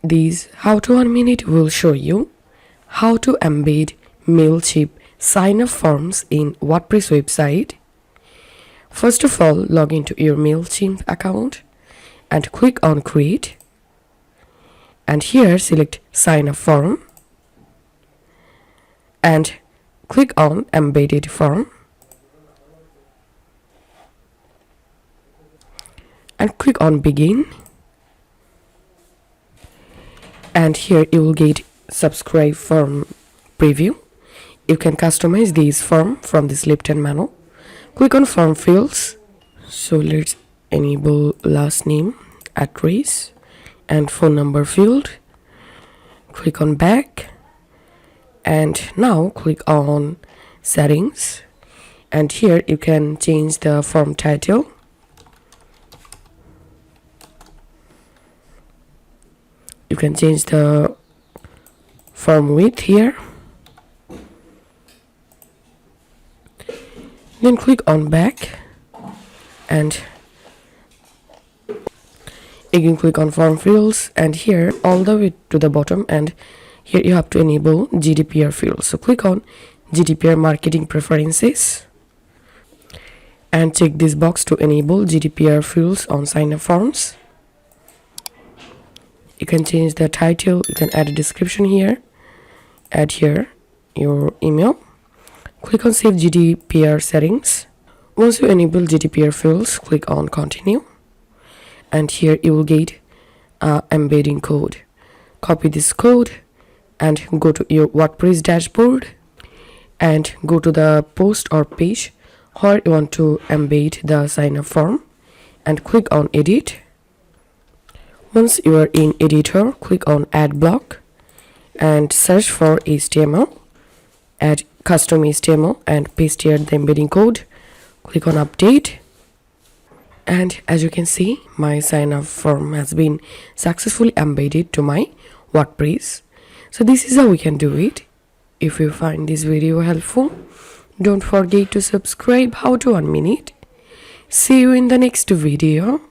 This How to 1 Minute will show you how to embed MailChimp sign-up forms in WordPress website. First of all, log into your MailChimp account and click on Create. And here select Sign Up Form and click on Embedded Form and click on Begin. And here you will get Subscribe Form Preview. You can customize this form from this left-hand menu. Click on Form Fields. So let's enable last name, address, and phone number field. Click on Back. And now click on Settings. And here you can change the form title. You can change the form width here. Then click on Back and again click on Form Fields, and here all the way to the bottom, and here you have to enable GDPR fields. So click on GDPR Marketing Preferences and check this box to enable GDPR fields on sign-up forms. You can change the title, you can add a description here, add here your email. Click on Save GDPR Settings. Once you enable GDPR fields, click on Continue. And here you will get embedding code. Copy this code and go to your WordPress dashboard and go to the post or page where you want to embed the sign-up form and click on Edit. Once you are in editor, click on Add Block and search for HTML. Add custom HTML and paste here the embedding code. Click on Update. And as you can see, my sign up form has been successfully embedded to my WordPress. So this is how we can do it. If you find this video helpful, don't forget to subscribe How to 1 Minute. See you in the next video.